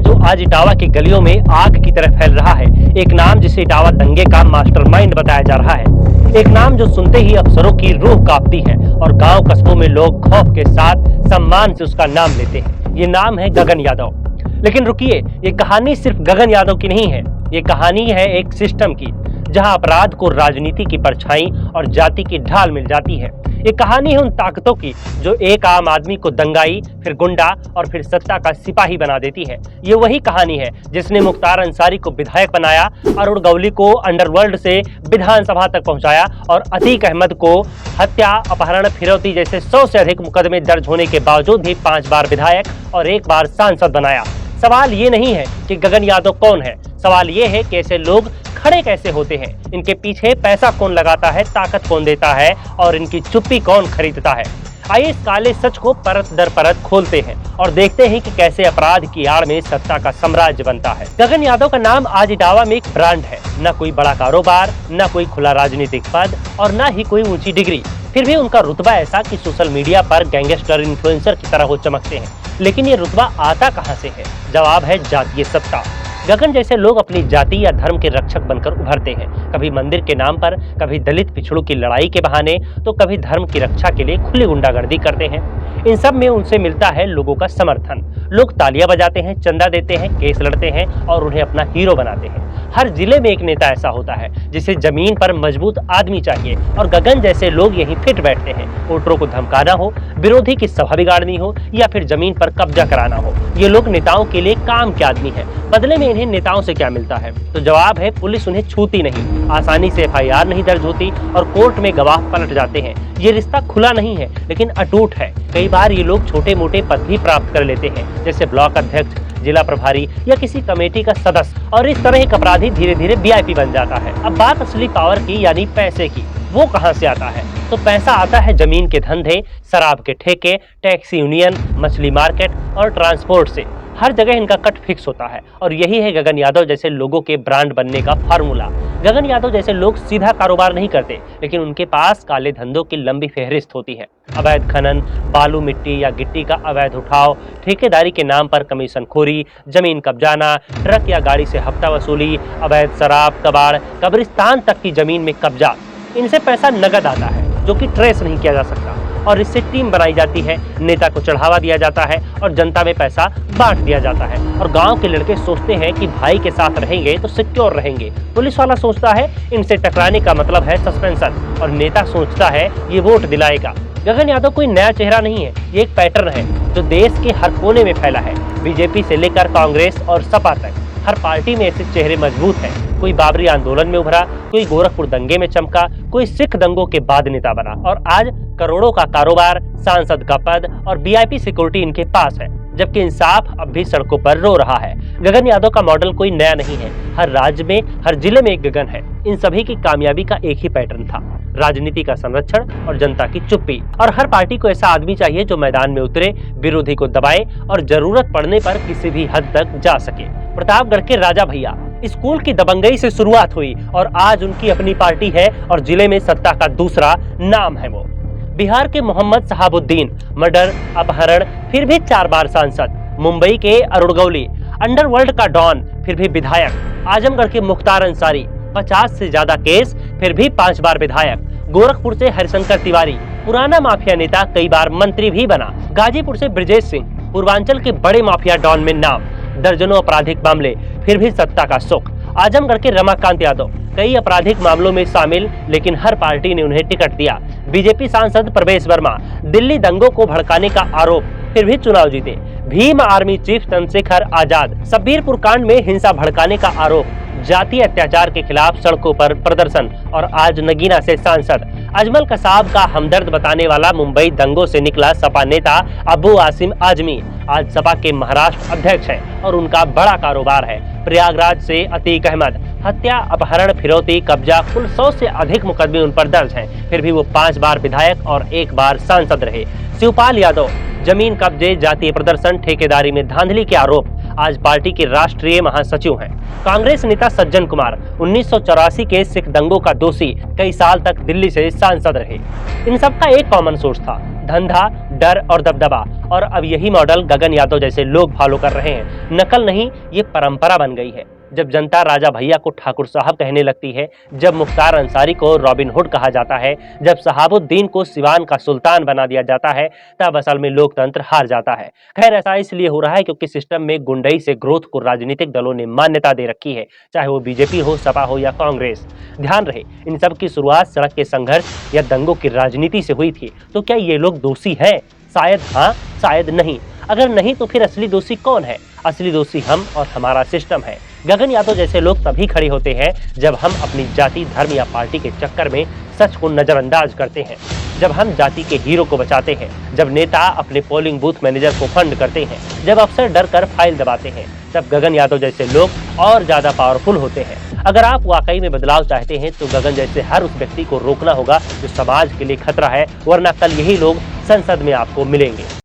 जो आज इटावा की गलियों में आग की तरह फैल रहा है। एक नाम जिसे इटावा दंगे का मास्टरमाइंड बताया जा रहा है। एक नाम जो सुनते ही अफसरों की रूह कांपती है और गांव कस्बों में लोग खौफ के साथ सम्मान से उसका नाम लेते हैं। ये नाम है गगन यादव। लेकिन रुकिए, ये कहानी सिर्फ गगन यादव की नहीं है। ये कहानी है एक सिस्टम की, जहां अपराध को राजनीति की परछाई और जाति की ढाल मिल जाती है। ये कहानी है उन ताकतों की जो एक आम आदमी को दंगाई, फिर गुंडा और फिर सत्ता का सिपाही बना देती है। ये वही कहानी है जिसने मुख्तार अंसारी को विधायक बनाया, अरुण गौली को अंडरवर्ल्ड से विधानसभा तक पहुंचाया और अतीक अहमद को हत्या, अपहरण, फिरौती जैसे 100 से अधिक मुकदमे दर्ज होने के बावजूद भी 5 बार विधायक और 1 बार सांसद बनाया। सवाल ये नहीं है कि गगन यादव कौन है, सवाल ये है कि ऐसे लोग खड़े कैसे होते हैं, इनके पीछे पैसा कौन लगाता है, ताकत कौन देता है और इनकी चुप्पी कौन खरीदता है। आइए इस काले सच को परत दर परत खोलते हैं और देखते हैं कि कैसे अपराध की आड़ में सत्ता का साम्राज्य बनता है। गगन यादव का नाम आज इटावा में एक ब्रांड है। न कोई बड़ा कारोबार, न कोई खुला राजनीतिक पद और न ही कोई ऊंची डिग्री। फिर भी उनका रुतबा ऐसा कि सोशल मीडिया पर गैंगस्टर इन्फ्लुएंसर की तरह वो चमकते हैं। लेकिन ये रुतबा आता कहां से है? जवाब है जातीय सत्ता। गगन जैसे लोग अपनी जाति या धर्म के रक्षक बनकर उभरते हैं, कभी मंदिर के नाम पर, कभी दलित पिछड़ों की लड़ाई के बहाने, तो कभी धर्म की रक्षा के लिए खुली गुंडागर्दी करते हैं। इन सब में उनसे मिलता है लोगों का समर्थन। लोग तालियां बजाते हैं, चंदा देते हैं, केस लड़ते हैं और उन्हें अपना हीरो बनाते हैं। हर जिले में एक नेता ऐसा होता है जिसे जमीन पर मजबूत आदमी चाहिए और गगन जैसे लोग यहीं फिट बैठते हैं। वोटरों को धमकाना हो, विरोधी की सभा बिगाड़नी हो या फिर जमीन पर कब्जा कराना हो, ये लोग नेताओं के लिए काम के आदमी हैं। बदले में इन्हें नेताओं से क्या मिलता है? तो जवाब है, पुलिस उन्हें छूती नहीं, आसानी से FIR नहीं दर्ज होती और कोर्ट में गवाह पलट जाते हैं। ये रिश्ता खुला नहीं है लेकिन अटूट है। कई बार ये लोग छोटे मोटे पद भी प्राप्त कर लेते हैं, जैसे ब्लॉक अध्यक्ष, जिला प्रभारी या किसी कमेटी का सदस्य, और इस तरह एक अपराधी धीरे धीरे VIP बन जाता है। अब बात असली पावर की यानी पैसे की। वो कहां से आता है? तो पैसा आता है जमीन के धंधे, शराब के ठेके, टैक्सी यूनियन, मछली मार्केट और ट्रांसपोर्ट से। हर जगह इनका कट फिक्स होता है और यही है गगन यादव जैसे लोगों के ब्रांड बनने का फार्मूला। गगन यादव जैसे लोग सीधा कारोबार नहीं करते, लेकिन उनके पास काले धंधों की लंबी फहरिस्त होती है। अवैध खनन, बालू मिट्टी या गिट्टी का अवैध उठाव, ठेकेदारी के नाम पर कमीशनखोरी, जमीन कब्जाना, ट्रक या गाड़ी से हफ्ता वसूली, अवैध शराब, कबाड़, कब्रिस्तान तक की जमीन में कब्जा। इनसे पैसा नगद आता है जो कि ट्रेस नहीं किया जा सकता और इससे टीम बनाई जाती है, नेता को चढ़ावा दिया जाता है और जनता में पैसा बांट दिया जाता है। और गांव के लड़के सोचते हैं कि भाई के साथ रहेंगे तो सिक्योर रहेंगे। पुलिस वाला सोचता है इनसे टकराने का मतलब है सस्पेंशन और नेता सोचता है ये वोट दिलाएगा। गगन यादव कोई नया चेहरा नहीं है, ये एक पैटर्न है जो देश के हर कोने में फैला है। बीजेपी से लेकर कांग्रेस और सपा तक हर पार्टी में ऐसे चेहरे मजबूत हैं। कोई बाबरी आंदोलन में उभरा, कोई गोरखपुर दंगे में चमका, कोई सिख दंगों के बाद नेता बना और आज करोड़ों का कारोबार, सांसद का पद और VIP सिक्योरिटी इनके पास है, जबकि इंसाफ अब भी सड़कों पर रो रहा है। गगन यादव का मॉडल कोई नया नहीं है, हर राज्य में, हर जिले में एक गगन है। इन सभी की कामयाबी का एक ही पैटर्न था, राजनीति का संरक्षण और जनता की चुप्पी। और हर पार्टी को ऐसा आदमी चाहिए जो मैदान में उतरे, विरोधी को दबाए और जरूरत पड़ने पर किसी भी हद तक जा सके। प्रतापगढ़ के राजा भैया स्कूल की दबंगई से शुरुआत हुई और आज उनकी अपनी पार्टी है और जिले में सत्ता का दूसरा नाम है वो। बिहार के मोहम्मद शहाबुद्दीन, मर्डर, अपहरण, फिर भी 4 बार सांसद। मुंबई के अरुण गौली, अंडरवर्ल्ड का डॉन, फिर भी विधायक। आजमगढ़ के मुख्तार अंसारी, 50 से ज्यादा केस, फिर भी 5 बार विधायक। गोरखपुर से हरिशंकर तिवारी, पुराना माफिया नेता, कई बार मंत्री भी बना। गाजीपुर से ब्रजेश सिंह, पूर्वांचल के बड़े माफिया डॉन में नाम, दर्जनों आपराधिक मामले, फिर भी सत्ता का सुख। आजमगढ़ के रमाकांत यादव, कई आपराधिक मामलों में शामिल, लेकिन हर पार्टी ने उन्हें टिकट दिया। बीजेपी सांसद प्रवेश वर्मा, दिल्ली दंगों को भड़काने का आरोप, फिर भी चुनाव जीते। भीम आर्मी चीफ चंद्रशेखर आजाद, शब्बीरपुर कांड में हिंसा भड़काने का आरोप, जातीय अत्याचार के खिलाफ सड़कों पर प्रदर्शन और आज नगीना से सांसद। अजमल कसाब का हमदर्द बताने वाला मुंबई दंगों से निकला सपा नेता अबू आसिम आजमी आज सपा के महाराष्ट्र अध्यक्ष है और उनका बड़ा कारोबार है। प्रयागराज से अतीक अहमद, हत्या, अपहरण, फिरौती, कब्जा, कुल 100 से अधिक मुकदमे उन पर दर्ज हैं। फिर भी वो 5 बार विधायक और 1 बार सांसद रहे। शिवपाल यादव, जमीन कब्जे, जातीय प्रदर्शन, ठेकेदारी में धांधली के आरोप। आज पार्टी के राष्ट्रीय महासचिव हैं। कांग्रेस नेता सज्जन कुमार 1984 के सिख दंगों का दोषी, कई साल तक दिल्ली से सांसद रहे। इन सबका एक कॉमन सोर्स था, धंधा, डर और दबदबा। और अब यही मॉडल गगन यादव जैसे लोग फॉलो कर रहे हैं। नकल नहीं, ये परंपरा बन गई है। जब जनता राजा भैया को ठाकुर साहब कहने लगती है, जब मुख्तार अंसारी को रॉबिन हुड कहा जाता है, जब शहाबुद्दीन को सिवान का सुल्तान बना दिया जाता है, तब असल में लोकतंत्र हार जाता है। खैर, ऐसा इसलिए हो रहा है क्योंकि सिस्टम में गुंडई से ग्रोथ को राजनीतिक दलों ने मान्यता दे रखी है, चाहे वो बीजेपी हो, सपा हो या कांग्रेस। ध्यान रहे, इन सब की शुरुआत सड़क के संघर्ष या दंगों की राजनीति से हुई थी। तो क्या ये लोग दोषी हैं? शायद हाँ, शायद नहीं। अगर नहीं तो फिर असली दोषी कौन है? असली दोषी हम और हमारा सिस्टम है। गगन यादव जैसे लोग तभी खड़े होते हैं जब हम अपनी जाति, धर्म या पार्टी के चक्कर में सच को नजरअंदाज करते हैं, जब हम जाति के हीरो को बचाते हैं, जब नेता अपने पोलिंग बूथ मैनेजर को फंड करते हैं, जब अफसर डर कर फाइल दबाते हैं, तब गगन यादव जैसे लोग और ज्यादा पावरफुल होते हैं। अगर आप वाकई में बदलाव चाहते हैं तो गगन जैसे हर उस व्यक्ति को रोकना होगा जो समाज के लिए खतरा है, वरना कल यही लोग संसद में आपको मिलेंगे।